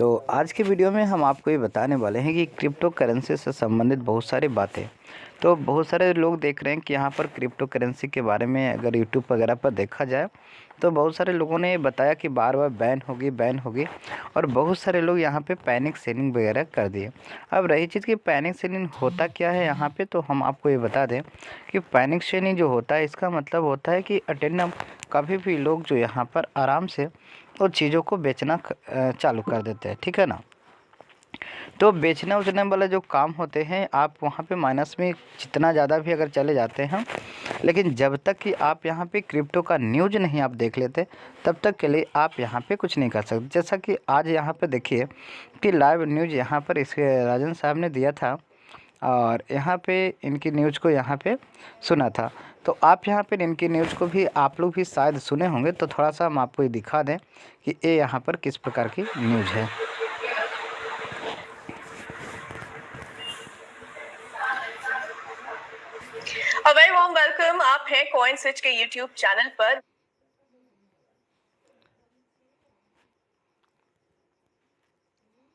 तो आज की वीडियो में हम आपको ये बताने वाले हैं कि क्रिप्टो करेंसी से संबंधित बहुत सारी बातें। तो बहुत सारे लोग देख रहे हैं कि यहाँ पर क्रिप्टो करेंसी के बारे में अगर यूट्यूब वगैरह पर देखा जाए तो बहुत सारे लोगों ने बताया कि बार बार बैन होगी और बहुत सारे लोग यहाँ पे पैनिक सेलिंग वगैरह कर दिए। अब रही चीज़ कि पैनिक सेलिंग होता क्या है यहाँ पे, तो हम आपको ये बता दें कि पैनिक सेलिंग जो होता है इसका मतलब होता है कि अटेंडम कभी भी लोग जो यहाँ पर आराम से वो चीज़ों को बेचना चालू कर देते हैं, ठीक है ना। तो बेचने उचने वाला जो काम होते हैं आप वहाँ पे माइनस में जितना ज़्यादा भी अगर चले जाते हैं, लेकिन जब तक कि आप यहाँ पे क्रिप्टो का न्यूज़ नहीं आप देख लेते तब तक के लिए आप यहाँ पे कुछ नहीं कर सकते। जैसा कि आज यहाँ पे देखिए कि लाइव न्यूज़ यहाँ पर इसके राजन साहब ने दिया था और यहाँ पे इनकी न्यूज़ को यहाँ पे सुना था। तो आप यहाँ पे इनकी न्यूज़ को भी आप लोग भी शायद सुने होंगे, तो थोड़ा सा हम आपको ये दिखा दें कि ये यहाँ पर किस प्रकार की न्यूज़ है। A very warm welcome। आप हैं कॉइन स्विच के YouTube चैनल पर।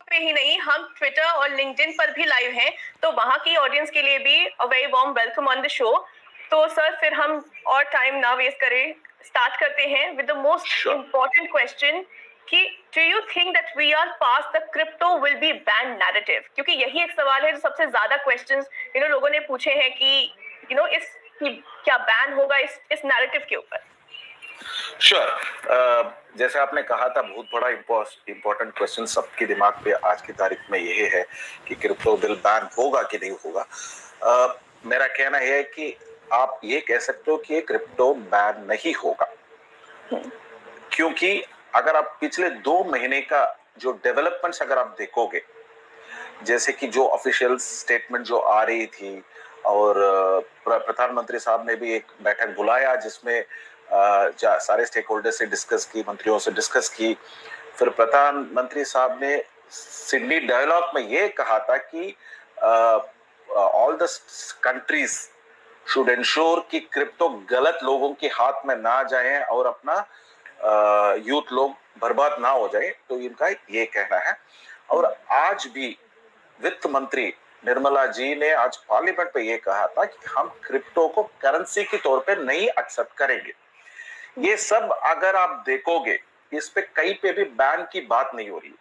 पे ही नहीं, हम ट्विटर और लिंक्डइन पर भी लाइव हैं, तो वहां की ऑडियंस के लिए भी a very warm welcome on the show। तो सर फिर हम और टाइम ना वेस्ट करें, स्टार्ट करते हैं with the most important question कि do you think that we are past the crypto will be banned narrative? क्योंकि यही एक सवाल है जो सबसे ज्यादा क्वेश्चंस लोगों ने पूछे हैं कि इस क्या बैन होगा इस नैरेटिव के ऊपर। श्योर जैसे आपने कहा था, बहुत बड़ा इम्पोर्टेंट क्वेश्चन सबके दिमाग पे आज की तारीख में ये है कि क्रिप्टो बिल बैन होगा कि नहीं होगा। मेरा कहना है कि आप ये कह सकते हो कि ये क्रिप्टो बैन नहीं होगा, क्योंकि अगर आप पिछले 2 महीने का जो डेवलपमेंट्स अगर आप देखोगे, जैसे कि जो ऑफिशियल स्टेटमेंट जो आ रही थी और प्रधानमंत्री साहब ने भी एक बैठक बुलाया जिसमें सारे स्टेक होल्डर से डिस्कस की, मंत्रियों से डिस्कस की। फिर प्रधानमंत्री साहब ने सिडनी डायलॉग में ये कहा था कि all the countries should ensure कि क्रिप्टो गलत लोगों के हाथ में ना जाए और अपना यूथ लोग बर्बाद ना हो जाए। तो इनका ये कहना है। और आज भी वित्त मंत्री निर्मला जी ने आज पार्लियामेंट पे ये कहा था कि हम क्रिप्टो को करेंसी के तौर पे नहीं एक्सेप्ट करेंगे। ये सब अगर आप देखोगे, इस पे कहीं पे भी बैन की बात नहीं हो रही।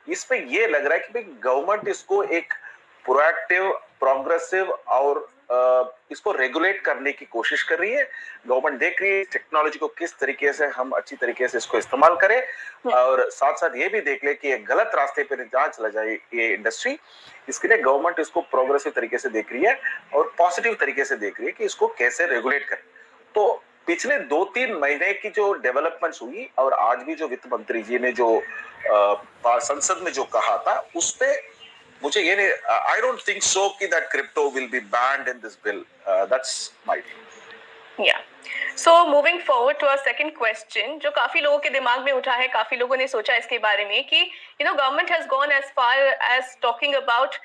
इस पे ये लग रहा है कि भाई गवर्नमेंट इसको एक प्रोएक्टिव, प्रोग्रेसिव और इसको रेगुलेट करने की कोशिश कर रही है। गवर्नमेंट देख रही है टेक्नोलॉजी को किस तरीके से हम अच्छी तरीके से इसको इस्तेमाल करें और साथ साथ ये भी देख ले कि ये गलत रास्ते पे जहाँ चला जाए ये इंडस्ट्री। इसके लिए गवर्नमेंट इसको प्रोग्रेसिव तरीके से देख रही है और पॉजिटिव तरीके से देख रही है कि इसको कैसे रेगुलेट करें। तो पिछले 2-3 महीने की जो डेवलपमेंट्स हुई और आज भी जो वित्त मंत्री जी ने जो संसद में जो कहा था उस पे मुझे ये नहीं, I don't think so कि that crypto will be banned in this bill. That's my view. Yeah. So moving forward to our second question, जो काफी लोगों के दिमाग में उठा है, काफी लोगों ने सोचा इसके बारे में कि government has gone as far as talking about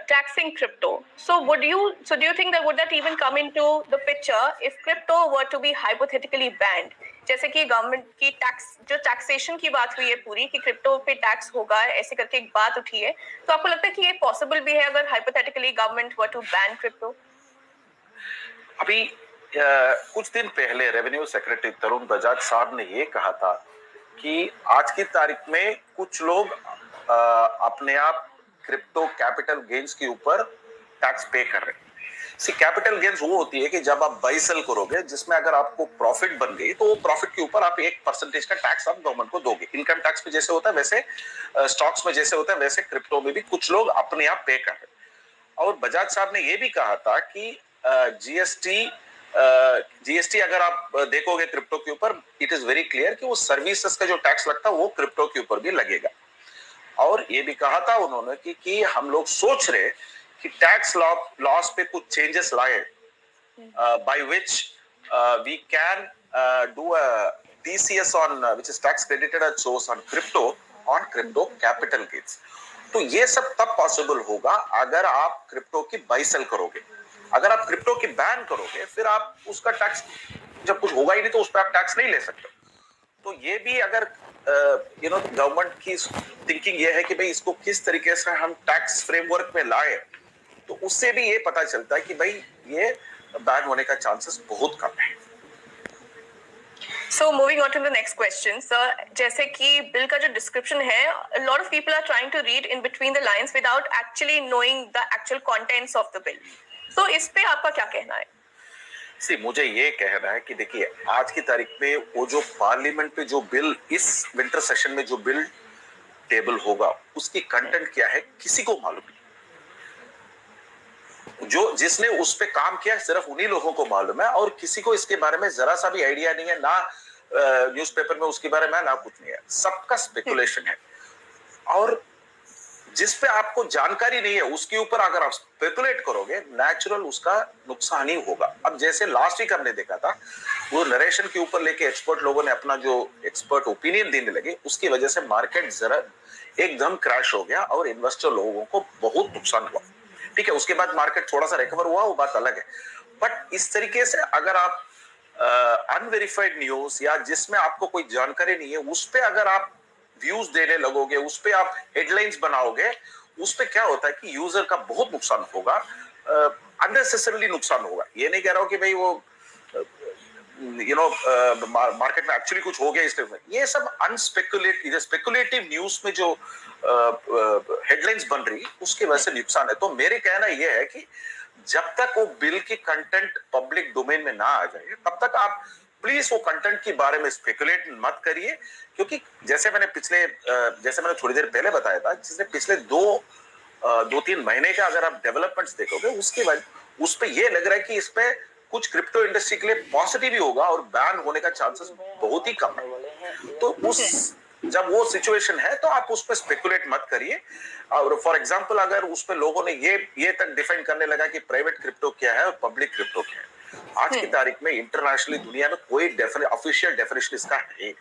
taxing crypto. So do you think that would that even come into the picture if crypto were to be hypothetically banned? जैसे कि गवर्नमेंट की टैक्सेशन की बात हुई है पूरी कि crypto पे टैक्स होगा, ऐसे करके एक बात उठी है, तो आपको लगता है कि ये पॉसिबल भी है अगर hypothetically government were to ban crypto? अभी कुछ दिन पहले रेवेन्यू सेक्रेटरी तरुण बजाज साहब ने ये कहा था कि आज की तारीख में कुछ लोग अपने आप क्रिप्टो कैपिटल गेन्स के ऊपर टैक्स पे कर रहे हैं। कैपिटल गेन्स वो होती है कि जब आप बाई सेल करोगे जिसमें अगर आपको प्रॉफिट बन गई तो वो प्रॉफिट के ऊपर आप 1% का टैक्स आप गवर्नमेंट को दोगे। इनकम टैक्स में जैसे होता है वैसे स्टॉक्स में जैसे होता है वैसे क्रिप्टो में भी कुछ लोग अपने आप पे कर रहे हैं। और बजाज साहब ने ये भी कहा था कि जीएसटी अगर आप देखोगे क्रिप्टो के ऊपर, इट इज वेरी क्लियर कि वो सर्विसेज का जो टैक्स लगता है वो क्रिप्टो के ऊपर भी लगेगा। और ये भी कहा था उन्होंने कि हम लोग सोच रहे कि टैक्स लॉस पे कुछ चेंजेस लाए by which we can do a TCS on which is tax credited at source on crypto capital gains. तो ये सब तब पॉसिबल होगा अगर आप क्रिप्टो की बाई सेल करोगे। अगर आप क्रिप्टो की बैन करोगे फिर आप उसका टैक्स, जब कुछ होगा ही नहीं तो उस पर आप टैक्स नहीं ले सकते। तो ये भी अगर गवर्नमेंट की थिंकिंग ये है कि भाई इसको किस तरीके से हम टैक्स फ्रेमवर्क में लाए, तो उससे भी ये पता चलता है कि भाई ये बैन होने का चांसेस बहुत कम है। So moving on to the next question, sir, जैसे कि बिल का जो डिस्क्रिप्शन है, a lot of people are trying to read in between the lines without actually knowing the actual contents of the bill. So इस पे आपका क्या कहना है? मुझे ये कहना है कि देखिए, आज की तारीख में वो जो पार्लियामेंट में जो बिल इस विंटर सेशन में जो बिल टेबल होगा, उसकी कंटेंट क्या है किसी को मालूम नहीं। जो जिसने उस पे काम किया सिर्फ उन्हीं लोगों को मालूम है, और किसी को इसके बारे में जरा सा भी आइडिया नहीं है, ना न्यूज़पेपर में उसके बारे में ना कुछ नहीं है, सबका स्पेकुलेशन है। और जिस पे आपको जानकारी नहीं है उसके ऊपर अगर आप स्पेकुलेट करोगे, नेचुरल उसका नुकसान ही होगा। अब जैसे लास्ट वीक हमने देखा था, वो नरेशन के ऊपर लेके एक्सपर्ट लोगों ने अपना जो एक्सपर्ट ओपिनियन देने लगे, उसकी वजह से मार्केट जरा एकदम क्रैश हो गया और इन्वेस्टर लोगों को बहुत नुकसान हुआ। ठीक है, उसके बाद मार्केट थोड़ा सा रिकवर हुआ, वो बात अलग है। बट इस तरीके से अगर आप अनवेरिफाइड न्यूज या जिसमें आपको कोई जानकारी नहीं है, उस पे अगर आप व्यूज देने लगोगे, उस पे आप हेडलाइंस बनाओगे, उस पे क्या होता है कि यूजर का बहुत नुकसान होगा, अननेसेसरली नुकसान होगा। ये नहीं कह रहा हूं कि भाई वो मार्केट में एक्चुअली कुछ हो गया इसलिए, ये सब स्पेकुलेटिव न्यूज में जो हेडलाइंस बन रही उसकी वजह से नुकसान है। तो मेरे कहना ये है कि जब तक वो बिल की कंटेंट पब्लिक डोमेन में ना आ जाए, तब तक आप प्लीज वो कंटेंट के बारे में स्पेकुलेट मत करिए, क्योंकि जैसे मैंने थोड़ी देर पहले बताया था, जिसने पिछले दो तीन महीने का अगर आप डेवलपमेंट्स देखोगे, उसके बाद उस पे ये लग रहा है कि इस पे कुछ क्रिप्टो इंडस्ट्री के लिए पॉजिटिव ही होगा और बैन होने का चांसेस बहुत ही कम है। तो जब वो सिचुएशन है तो आप उस पर स्पेकुलेट मत करिए। और फॉर एग्जांपल, अगर उस पे लोगों ने ये तक डिफाइन करने लगा कि प्राइवेट क्रिप्टो क्या है और पब्लिक क्रिप्टो क्या है, आज की तारीख में इंटरनेशनली दुनिया में कोई ऑफिशियल डेफिनेशन इसका है।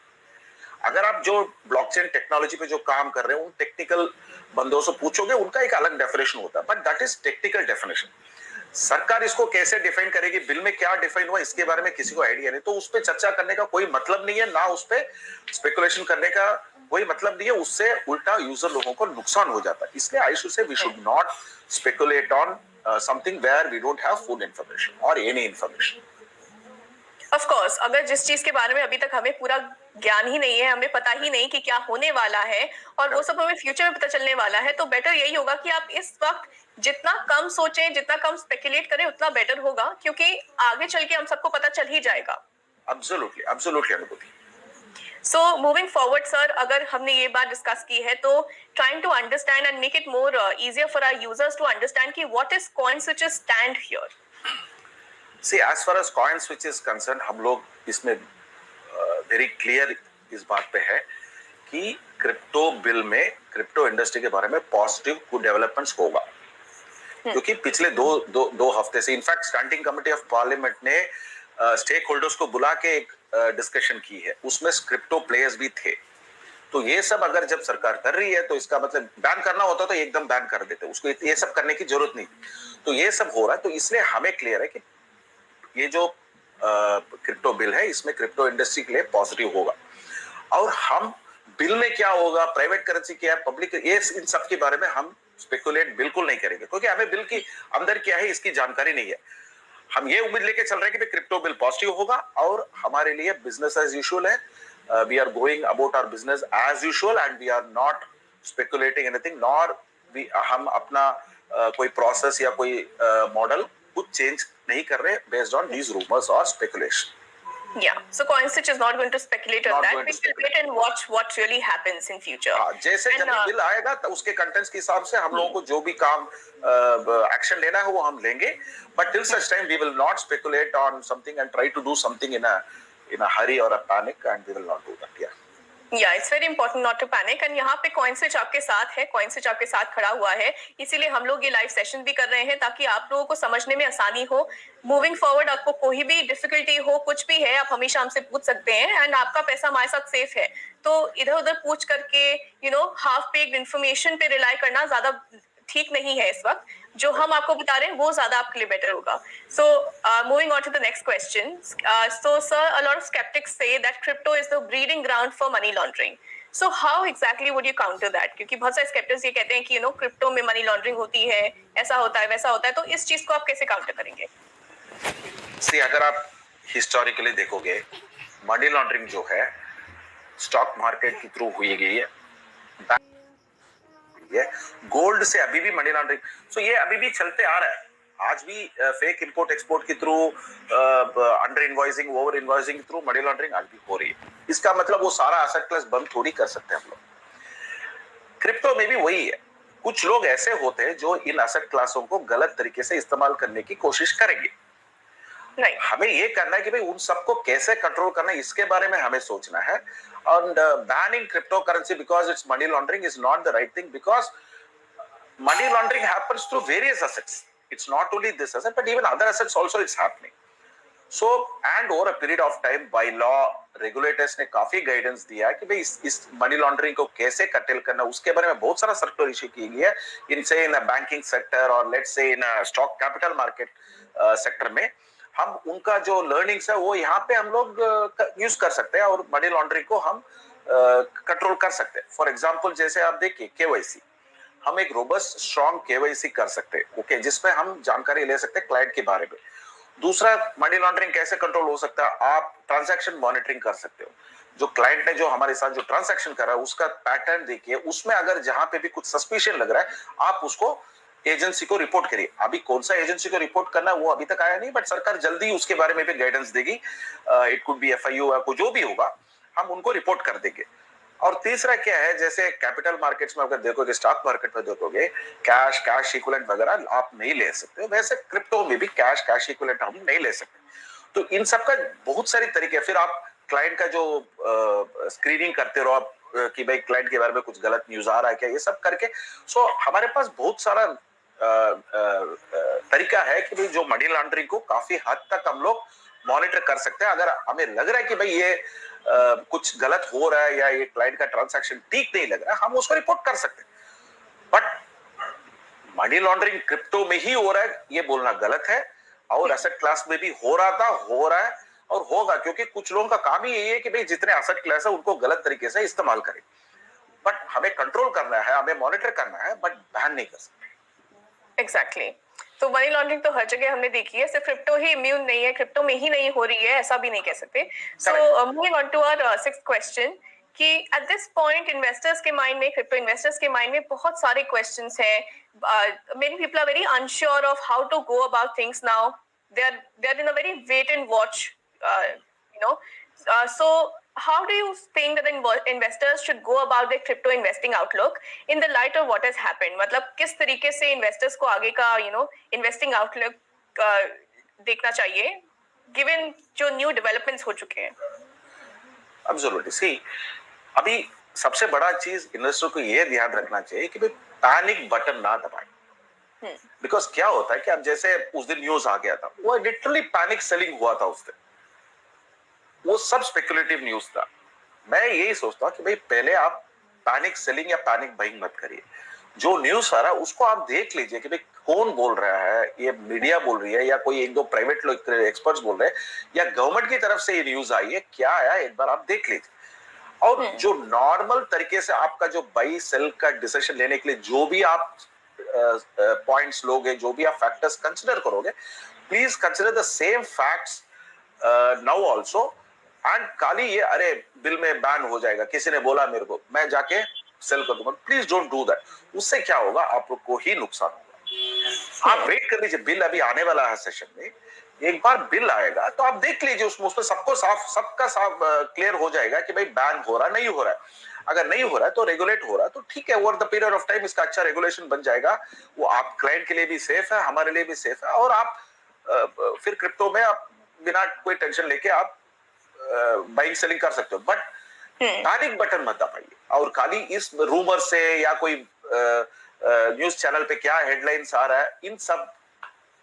अगर आप जो ब्लॉकचेन टेक्नोलॉजी पे जो काम कर रहे हो, उन टेक्निकल बंदों से पूछोगे, उनका एक अलग डेफिनेशन होता है, but that is technical definition. सरकार इसको कैसे डिफाइन करेगी, बिल में क्या डिफाइन हुआ, इसके बारे में किसी को आइडिया नहीं, तो उस पर चर्चा करने का कोई मतलब नहीं है, ना उस पर स्पेकुलेशन करने का कोई मतलब नहीं है। उससे उल्टा यूजर लोगों को नुकसान हो जाता है। इसलिए I should say we should not speculate on something where we don't have full information और एनी इंफॉर्मेशन। ऑफ कोर्स, अगर जिस चीज के बारे में अभी तक हमें पूरा ज्ञान ही नहीं है, हमें पता ही नहीं कि क्या होने वाला है और वो सब हमें फ्यूचर में पता चलने वाला है, तो बेटर यही होगा कि आप इस वक्त जितना कम सोचें, जितना कम स्पेकुलेट करें, उतना बेटर होगा, क्योंकि आगे चल के हम सबको पता चल ही जाएगा। एब्सोल्युटली अनुभूति। So moving forward, sir, अगर हमने ये बात डिस्कस की है, तो trying to understand and make it more easier for our users to understand कि what is coin switches stand here. See, as far as coin switch is concerned, हम लोग इसमें वेरी क्लियर इस बात पे है कि क्रिप्टो बिल में क्रिप्टो इंडस्ट्री के बारे में पॉजिटिव कुछ डेवलपमेंट्स होगा, क्योंकि पिछले दो हफ्ते से in fact standing committee of parliament ने स्टेक होल्डर्स को बुला के एक डिस्कशन की है, उसमें क्रिप्टो प्लेयर्स भी थे। तो ये सब अगर जब सरकार कर रही है, तो इसका मतलब बैन करना होता तो एकदम बैन कर देते, उसको ये सब करने की जरूरत नहीं। तो ये सब हो रहा है, तो इसलिए हमें क्लियर है कि ये जो क्रिप्टो बिल है, इसमें क्रिप्टो इंडस्ट्री के लिए पॉजिटिव होगा। और हम बिल में क्या होगा, प्राइवेट करेंसी क्या है, पब्लिक, ये इन सब के बारे में हम स्पेकुलेट बिल्कुल नहीं करेंगे, क्योंकि हमें बिल की अंदर क्या है इसकी जानकारी नहीं है। हम ये उम्मीद लेके चल रहे हैं कि क्रिप्टो बिल पॉजिटिव होगा और हमारे लिए बिजनेस एज यूजुअल है। We are going about our business as usual and we are not speculating anything, nor हम अपना कोई प्रोसेस या कोई मॉडल कुछ चेंज नहीं कर रहे based on these rumors or speculation. Yeah, so CoinSwitch is not going to speculate on that. We will wait and watch what really happens in future. हाँ, जैसे जब बिल आएगा तो उसके कंटेंट्स के हिसाब से हम लोगों को जो भी काम एक्शन लेना है वो हम लेंगे, but till such time we will not speculate on something and try to do something in a hurry or a panic, and we will not do that. Yeah, it's very important not to panic. and यहाँ पे CoinSwitch आपके साथ है, CoinSwitch आपके साथ खड़ा हुआ है, इसीलिए हम लोग ये लाइव सेशन भी कर रहे हैं ताकि आप लोगों को समझने में आसानी हो। मूविंग फॉरवर्ड आपको कोई भी डिफिकल्टी हो, कुछ भी है, आप हमेशा हमसे पूछ सकते हैं, एंड आपका पैसा हमारे साथ सेफ है। तो इधर उधर पूछ करके हाफ पेक्ड इन्फॉर्मेशन पे रिलाई करना ज्यादा ठीक नहीं है इस वक्त, जो हम आपको बता रहे हैं वो ज्यादा आपके लिए बेटर होगा. So moving on to the next question. So sir, a lot of skeptics say that crypto is the breeding ground for money laundering. So how exactly would you counter that? क्योंकि बहुत सारे skeptics ये कहते हैं कि crypto में money laundering होती है, ऐसा होता है वैसा होता है, तो इस चीज को आप कैसे काउंटर करेंगे? अगर आप हिस्टोरिकली देखोगे, मनी लॉन्ड्रिंग जो है स्टॉक मार्केट के थ्रू हुई गई है, गोल्ड से अभी भी मनी लॉन्ड्रिंग, सो ये अभी भी चलते आ रहा है. आज भी फेक इंपोर्ट एक्सपोर्ट के through, under invoicing, over invoicing के थ्रू मनी लॉन्ड्रिंग आज भी हो रही है. इसका मतलब वो सारा एसेट क्लास बंद थोड़ी कर सकते हैं हम लोग. क्रिप्टो में भी वही है. कुछ लोग ऐसे होते हैं जो इन एसेट क्लासों को गलत तरीके से इस्तेमाल करने की कोशिश करेंगे. Right. हमें ये करना है कि भाई उन सबको कैसे कंट्रोल करना है, इसके बारे में हमें सोचना है. And banning cryptocurrency because it's money laundering is not the right thing, because money laundering happens through various assets. It's not only this asset, but even other assets also it's happening. So, and over a period of time, by law, regulators ने काफी guidance दिया है कि भाई इस money laundering को कैसे कटेल करना, उसके बारे में बहुत सारा सर्कुलर इश्यू की गई है. इनसे इन बैंकिंग सेक्टर और let's say in stock capital market sector में हम उनका जो लर्निंग्स है वो यहाँ पे हम लोग यूज कर सकते हैं और मनी लॉन्ड्रिंग को हम कंट्रोल कर सकते हैं. फॉर एग्जांपल जैसे आप देखिए केवाईसी, हम एक रोबस्ट स्ट्रॉन्ग केवाईसी कर सकते हैं, ओके, जिसमें हम जानकारी ले सकते हैं क्लाइंट के बारे में. दूसरा, मनी लॉन्ड्रिंग कैसे कंट्रोल हो सकता है, आप ट्रांजैक्शन मॉनिटरिंग कर सकते हो. जो क्लाइंट ने जो हमारे साथ जो ट्रांजैक्शन कर रहा है उसका पैटर्न देखिए, उसमें अगर जहां पे भी कुछ सस्पिशन लग रहा है आप उसको एजेंसी को रिपोर्ट करिए. अभी कौन सा एजेंसी को रिपोर्ट करना है वो अभी तक आया नहीं, बट सरकार जल्दी उसके बारे में भी गाइडेंस देगी. इट कुड बी एफआईयू या जो भी होगा, हम उनको रिपोर्ट कर देंगे. और तीसरा क्या है, जैसे कैपिटल मार्केट्स में अगर देखोगे, स्टॉक मार्केट में देखोगे, कैश इक्विवेलेंट वगैरह आप नहीं ले सकते, वैसे क्रिप्टो में भी कैश इक्विवेलेंट हम नहीं ले सकते. तो इन सब का बहुत सारी तरीके. फिर आप क्लाइंट का जो स्क्रीनिंग करते रहो आप कि भाई क्लाइंट के बारे में कुछ गलत न्यूज आ रहा है क्या, ये सब करके. सो हमारे पास बहुत सारा तरीका है कि भाई जो मनी लॉन्ड्रिंग को काफी हद तक हम लोग मॉनिटर कर सकते हैं. अगर हमें लग रहा है कि भाई ये कुछ गलत हो रहा है या ये क्लाइंट का ट्रांजैक्शन ठीक नहीं लग रहा है, हम उसको रिपोर्ट कर सकते हैं. बट मनी लॉन्ड्रिंग क्रिप्टो में ही हो रहा है ये बोलना गलत है, और एसेट क्लास में भी हो रहा था, हो रहा है और होगा, क्योंकि कुछ लोगों का काम ही यही है कि भाई जितने एसेट क्लास है उनको गलत तरीके से इस्तेमाल करें. बट हमें कंट्रोल करना है, हमें मॉनिटर करना है, बट बैन नहीं कर सकते. एग्जैक्टली. तो मनी लॉन्ड्रिंग तो हर जगह हमने देखी है, सिर्फ क्रिप्टो ही इम्यून नहीं है, क्रिप्टो में ही नहीं हो रही है ऐसा भी नहीं कह सकते. So moving on to our sixth question, कि एट दिस पॉइंट इन्वेस्टर्स के माइंड में, क्रिप्टो इन्वेस्टर्स के माइंड में बहुत सारे क्वेश्चंस हैं. Many people are very unsure of how to go about things now. They are in a very wait and watch, so how do you think that investors should go about their crypto investing outlook in the light of what has happened? मतलब किस तरीके से investors को आगे का investing outlook देखना चाहिए given जो new developments हो चुके हैं? Absolutely. See, अभी सबसे बड़ा चीज इन्वेस्टर को ये ध्यान रखना चाहिए कि भाई पैनिक बटन ना दबाएं. बिकॉज क्या होता है कि अब जैसे उस दिन न्यूज आ गया था, वो लिटरली पैनिक सेलिंग हुआ था उस दिन, वो सब स्पेकुलेटिव न्यूज था. मैं यही सोचता हूँ कि भाई पहले आप पैनिक सेलिंग या पैनिक बाइंग मत करिए. जो न्यूज आ रहा है उसको आप देख लीजिए कि भाई कौन बोल रहा है, ये मीडिया बोल रही है या कोई एक दो प्राइवेट लोग एक्सपर्ट्स बोल रहे हैं या गवर्नमेंट की तरफ से ये न्यूज आई है, क्या आया एक बार आप देख लीजिए. और जो नॉर्मल तरीके से आपका जो बाई सेल का डिसीजन लेने के लिए जो भी आप पॉइंट्स लोगे, जो भी आप फैक्टर्स कंसिडर करोगे, please consider the same facts now also. And खाली ये अरे बिल में बैन हो जाएगा, किसी ने बोला मेरे को, मैं जाके सेल कर दूंगा, प्लीज डोंट डू दैट. उससे क्या होगा, आप लोग को ही नुकसान होगा. आप वेट कर लीजिए, बिल अभी आने वाला है सेशन में. एक बार बिल आएगा तो आप देख लीजिए, उसमें सबको सबका साफ क्लियर हो जाएगा कि भाई बैन हो रहा नहीं हो रहा है. अगर नहीं हो रहा है तो रेगुलेट हो रहा है तो ठीक है, over the period of time इसका अच्छा रेगुलेशन बन जाएगा. वो आप क्लाइंट के लिए भी सेफ है, हमारे लिए भी सेफ है, और आप फिर क्रिप्टो में आप बिना कोई टेंशन लेके आप बाइंग सेलिंग कर सकते हो. बट पैनिक बटन मत दबाइए, और खाली इस रूमर से या कोई न्यूज चैनल पे क्या हेडलाइंस आ रहा है, इन सब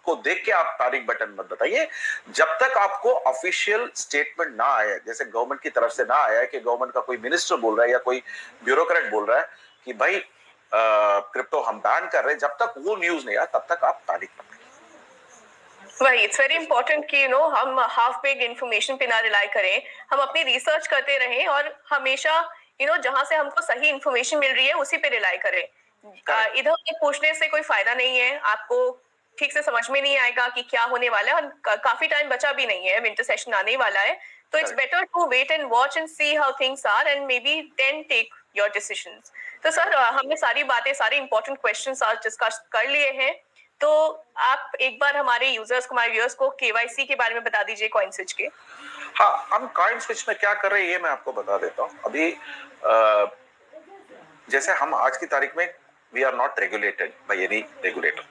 को देख के आप पैनिक बटन मत दबाइए. जब तक आपको ऑफिशियल स्टेटमेंट ना आए, जैसे गवर्नमेंट की तरफ से ना आया कि गवर्नमेंट का कोई मिनिस्टर बोल रहा है या कोई ब्यूरोक्रेट बोल रहा है कि भाई क्रिप्टो हम बैन कर रहे हैं, जब तक वो न्यूज नहीं आया तब तक आप पैनिक मत करिए। वही इट्स वेरी इंपॉर्टेंट कि हम हाफ बेक्ड इन्फॉर्मेशन पे ना रिलाई करें, हम अपनी रिसर्च करते रहें और हमेशा जहां से हमको सही इन्फॉर्मेशन मिल रही है उसी पे रिलाई करें। इधर उधर पूछने से कोई फायदा नहीं है, आपको ठीक से समझ में नहीं आएगा कि क्या होने वाला है, और काफी टाइम बचा भी नहीं है, विंटर सेशन आने वाला है, तो it's better to wait and watch and see how things are and maybe then take your decisions. तो सर हमने सारी बातें, सारे इंपॉर्टेंट क्वेश्चंस आज डिस्कस कर लिए हैं, तो आप एक बार हमारे यूजर्स को, हमारे व्यूअर्स को केवाईसी के बारे में बता दीजिए कॉइन स्विच के। हाँ, हम कॉइन स्विच में क्या कर रहे हैं ये मैं आपको बता देता हूँ। अभी जैसे हम आज की तारीख में we are not regulated by any regulator,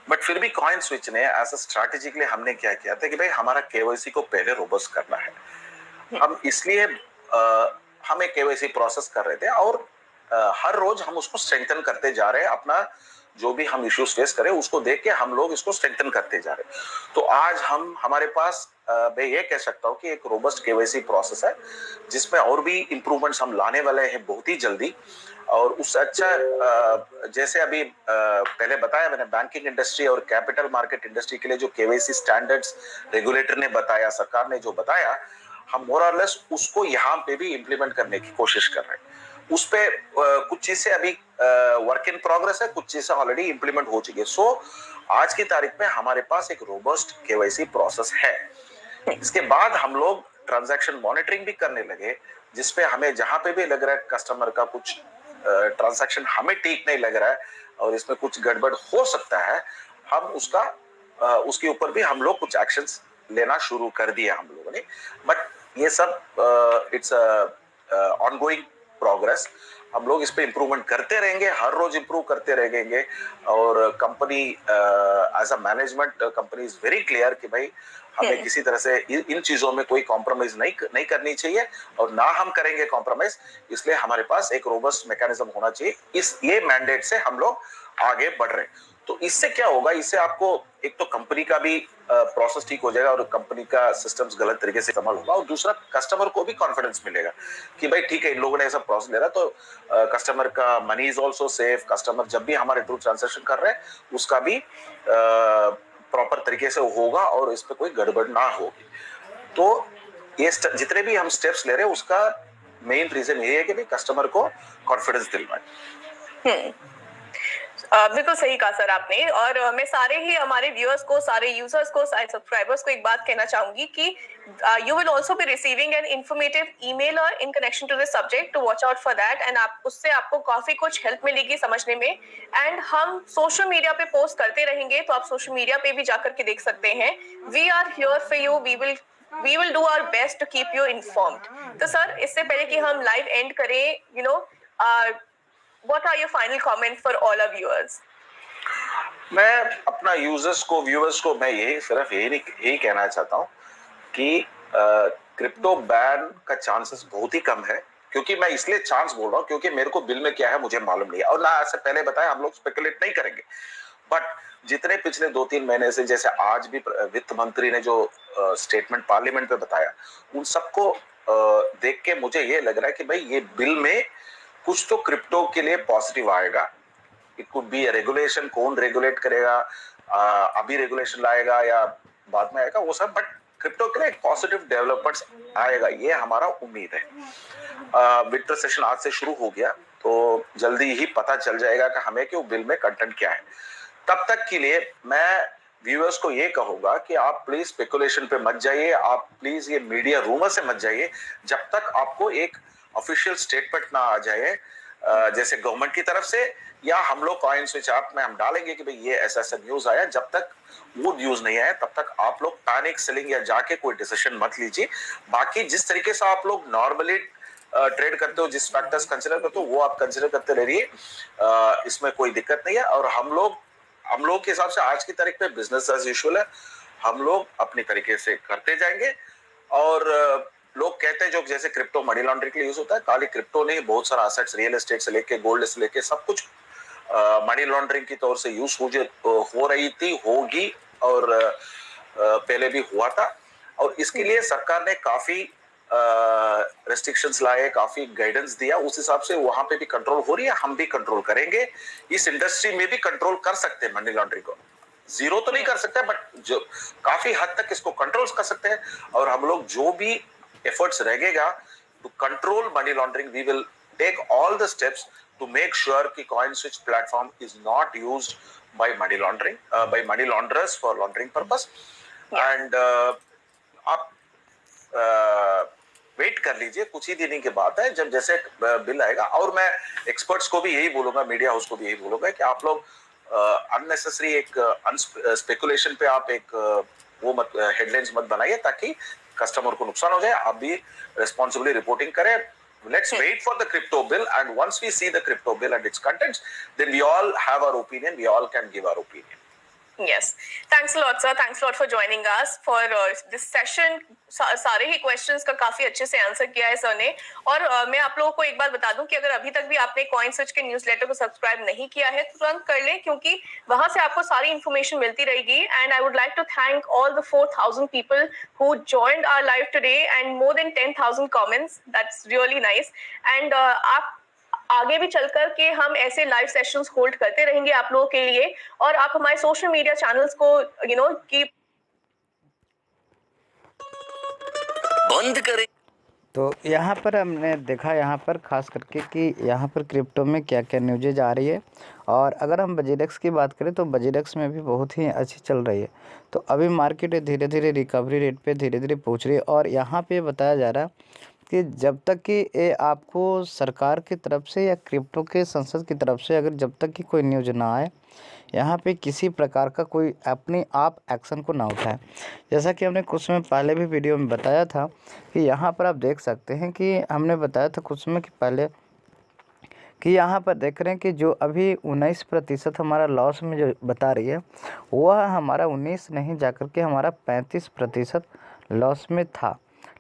but फिर भी कॉइन स्विच ने एज अ स्ट्रैटेजी के लिए हमने क्या किया था कि भाई हमारा केवाईसी को पहले रोबस्ट करना है। हम इसलिए हम एक केवाईसी प्रोसेस कर रहे थे और हर रोज हम उसको स्ट्रेंथन करते जा रहे हैं। अपना जो भी हम इश्यूज फेस करें उसको देख के हम लोग इसको स्ट्रेंथन करते जा रहे हैं। तो आज हमारे पास मैं ये कह सकता हूँ कि एक रोबस्ट केवाईसी प्रोसेस है जिसमें और भी इंप्रूवमेंट्स हम लाने वाले हैं बहुत ही जल्दी। और उससे अच्छा जैसे अभी पहले बताया मैंने, बैंकिंग इंडस्ट्री और कैपिटल मार्केट इंडस्ट्री के लिए जो केवाईसी स्टैंडर्ड्स रेगुलेटर ने बताया, सरकार ने जो बताया, हम मोर और लेस उसको यहाँ पे भी इम्प्लीमेंट करने की कोशिश कर रहे हैं। उस पे कुछ चीजें अभी वर्क इन प्रोग्रेस है, कुछ चीजें ऑलरेडी इंप्लीमेंट हो चुकी है। सो आज की तारीख में हमारे पास एक रोबस्ट केवाईसी प्रोसेस है। इसके बाद हम लोग ट्रांजैक्शन मॉनिटरिंग भी करने लगे, जिसपे हमें जहां पे भी लग रहा है कस्टमर का कुछ ट्रांजैक्शन हमें ठीक नहीं लग रहा है और इसमें कुछ गड़बड़ हो सकता है, हम उसके ऊपर भी हम लोग कुछ एक्शंस लेना शुरू कर दिया हम लोगों ने। बट ये सब इट्स ऑनगोइंग प्रोग्रेस। हम लोग इस पे इंप्रूवमेंट करते रहेंगे, हर रोज इंप्रूव करते रहेंगे। और company as a management, company is very clear कि भाई हमें किसी तरह से इन चीजों में कोई कॉम्प्रोमाइज नहीं करनी चाहिए और ना हम करेंगे कॉम्प्रोमाइज। इसलिए हमारे पास एक रोबस्ट मैकेनिज्म होना चाहिए। ये मैंडेट से हम लोग आगे बढ़ रहे हैं। तो इससे क्या होगा, इससे आपको एक तो कंपनी का भी प्रोसेस ठीक हो जाएगा और कंपनी का सिस्टम्स गलत तरीके से इस्तेमाल होगा, और दूसरा कस्टमर को भी कॉन्फिडेंस मिलेगा कि भाई ठीक है इन लोगों ने ऐसा प्रोसेस ले रहा, तो कस्टमर का money is also safe. Customer जब भी हमारे थ्रू ट्रांजेक्शन कर रहे हैं उसका भी प्रॉपर तरीके से होगा और इस पे कोई गड़बड़ ना होगी। तो ये जितने भी हम स्टेप्स ले रहे हैं उसका मेन रीजन ये है कि भाई कस्टमर को कॉन्फिडेंस दिलवाएं। बिल्कुल सही कहा सर आपने। और मैं सारे ही हमारे व्यूअर्स को, सारे यूजर्स को, सारे सब्सक्राइबर्स को एक बात कहना चाहूंगी कि you will also be receiving an informative email और in connection to this subject, to watch out for that, and उससे आपको काफी कुछ हेल्प मिलेगी समझने में। एंड हम सोशल मीडिया पे पोस्ट करते रहेंगे, तो आप सोशल मीडिया पे भी जाकर के देख सकते हैं। We are here for you, we will do our best to keep you informed। तो सर इससे पहले कि हम लाइव एंड करें, what are your final comments for all our viewers? मैं अपना यूजर्स को, व्यूअर्स को मैं यही कहना चाहता हूँ कि क्रिप्टो बैन का चांसेस बहुत ही कम है। क्योंकि मैं इसलिए चांस बोल रहा हूँ क्योंकि मेरे को बिल में क्या है मुझे मालूम नहीं है, और ना ऐसे पहले बताया हम लोग स्पेकुलेट नहीं करेंगे। बट जितने पिछले 2-3 महीने से, जैसे आज भी वित्त मंत्री ने जो स्टेटमेंट पार्लियामेंट पे बताया, उन सबको देख के मुझे ये लग रहा है कि भाई ये बिल में कुछ तो क्रिप्टो के लिए पॉजिटिव आएगा। इट कुड बी रेगुलेशन, कौन रेगुलेट करेगा, अभी रेगुलेशन लाएगा या बाद में आएगा वो सब, बट क्रिप्टो के लिए एक पॉजिटिव डेवलपमेंट्स आएगा, ये हमारा उम्मीद है। विंटर सेशन आज से शुरू हो गया तो जल्दी ही पता चल जाएगा कि हमें कि वो बिल में कंटेंट क्या है। तब तक के लिए मैं व्यूअर्स को ये कहूंगा कि आप प्लीज स्पेकुलेशन पे मत जाइए, आप प्लीज ये मीडिया रूमर से मत जाइए जब तक आपको एक ऑफिशियल स्टेटमेंट ना आ जाए, जैसे गवर्नमेंट की तरफ से या हम लोग कॉइन स्विच ऐप में हम डालेंगे कि भाई ये ऐसा न्यूज आया। जब तक वो न्यूज नहीं आया तब तक आप लोग पैनिक सेलिंग या जाके कोई डिसीजन मत लीजिए। बाकी जिस तरीके से आप लोग नॉर्मली ट्रेड करते हो, जिस फैक्टर्स कंसिडर करते हो वो आप कंसिडर करते रहिए, इसमें कोई दिक्कत नहीं है। और हम लोग के हिसाब से आज की तारीख में बिजनेस एज यूजुअल है, हम लोग अपनी तरीके से करते जाएंगे। और लोग कहते हैं जो जैसे क्रिप्टो मनी लॉन्ड्रिंग के लिए यूज होता है, खाली क्रिप्टो नहीं, बहुत सारा एसेट्स, रियल एस्टेट से लेके गोल्ड से लेके सब कुछ मनी लॉन्ड्रिंग की तौर से यूज हो रही थी, होगी, और पहले भी हुआ था। और इसके लिए सरकार ने काफी रेस्ट्रिक्शंस लाए, काफी गाइडेंस दिया, उस हिसाब से वहां पे भी कंट्रोल हो रही है, हम भी कंट्रोल करेंगे। इस इंडस्ट्री में भी कंट्रोल कर सकते हैं मनी लॉन्ड्रिंग को, जीरो तो नहीं कर सकते बट जो काफी हद तक इसको कंट्रोल कर सकते हैं। और हम लोग जो भी एफर्ट्स रहेगा to control money laundering, we will take all the steps to make sure कि coin switch platform is not used by money laundering, by money launderers for laundering purpose. And आप वेट कर लीजिए, कुछ ही दिन की बात है, जब जैसे बिल आएगा। और मैं एक्सपर्ट्स को भी यही बोलूंगा, मीडिया हाउस को भी यही बोलूंगा कि आप लोग अननेसेसरी एक स्पेकुलेशन पे आप एक वो मत हेडलाइंस मत बनाइए ताकि कस्टमर को नुकसान हो जाए। आप भी रिस्पॉन्सिबली रिपोर्टिंग करें। Let's wait for the crypto bill, and once we see the crypto bill and its contents, then we all have our opinion. We all can give our opinion. Yes, thanks a lot sir, thanks a lot for joining us for this session. सारे ही questions का काफी अच्छे से answer किया है sir ने। और मैं आप लोगों को एक बात बता दूं कि अगर अभी तक भी आपने कॉइन स्विच के न्यूज़लेटर को सब्सक्राइब नहीं किया है तो तुरंत कर लें, क्योंकि वहां से आपको सारी इंफॉर्मेशन मिलती रहेगी। And I would like to thank all the 4000 people who joined our live today and more than 10,000 comments, that's really nice. एंड आप आगे भी चलकर के हम ऐसे लाइव सेशंस होल्ड करते रहेंगे आप लोगों के लिए। और आप हमारे सोशल मीडिया चैनल्स को कीप बंद करें। तो यहाँ पर हमने देखा यहाँ पर ख़ास करके कि यहाँ पर क्रिप्टो में क्या क्या न्यूज़ेज आ रही है। और अगर हम बजेडेक्स की बात करें तो बजेडेक्स में भी बहुत ही अच्छी चल रही है। तो अभी मार्केट धीरे धीरे रिकवरी रेट पे धीरे धीरे पहुँच रही है। और यहाँ पे बताया जा रहा है कि जब तक कि ये आपको सरकार की तरफ से या क्रिप्टो के संसद की तरफ से अगर जब तक कि कोई न्यूज़ ना आए, यहाँ पे किसी प्रकार का कोई अपने आप एक्शन को ना उठाए। जैसा कि हमने कुछ समय पहले भी वीडियो में बताया था कि यहाँ पर आप देख सकते हैं कि हमने बताया था कुछ समय पहले कि यहाँ पर देख रहे हैं कि जो अभी 19% हमारा लॉस में जो बता रही है वह हमारा 19 नहीं जाकर के हमारा 35% लॉस में था।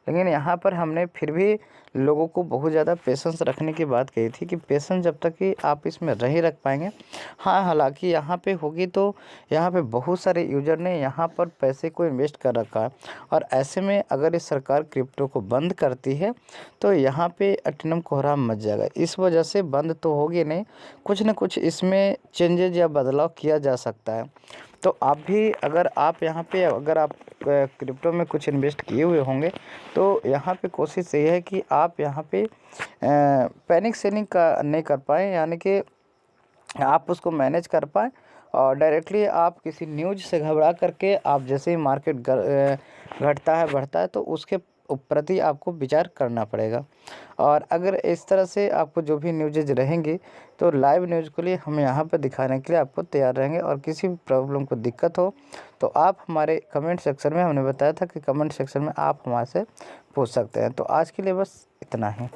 लेकिन यहाँ पर हमने फिर भी लोगों को बहुत ज़्यादा पेशेंस रखने की बात कही थी कि पेशेंस जब तक कि आप इसमें नहीं रख पाएंगे। हाँ, हालांकि यहाँ पे होगी तो यहाँ पे बहुत सारे यूज़र ने यहाँ पर पैसे को इन्वेस्ट कर रखा है। और ऐसे में अगर इस सरकार क्रिप्टो को बंद करती है तो यहाँ पे अटनम कोहराम मच जाएगा। इस वजह से बंद तो होगी नहीं, कुछ न कुछ इसमें चेंजेज या बदलाव किया जा सकता है। तो आप भी अगर आप यहाँ पे अगर आप क्रिप्टो में कुछ इन्वेस्ट किए हुए होंगे तो यहाँ पे कोशिश ये है कि आप यहाँ पे पैनिक सेलिंग का नहीं कर पाएँ, यानी कि आप उसको मैनेज कर पाएँ। और डायरेक्टली आप किसी न्यूज़ से घबरा करके आप जैसे ही मार्केट घटता है बढ़ता है तो उसके प्रति आपको विचार करना पड़ेगा। और अगर इस तरह से आपको जो भी न्यूज़ रहेंगी तो लाइव न्यूज़ के लिए हम यहाँ पर दिखाने के लिए आपको तैयार रहेंगे। और किसी भी प्रॉब्लम को दिक्कत हो तो आप हमारे कमेंट सेक्शन में, हमने बताया था कि कमेंट सेक्शन में आप हमारे से पूछ सकते हैं। तो आज के लिए बस इतना ही।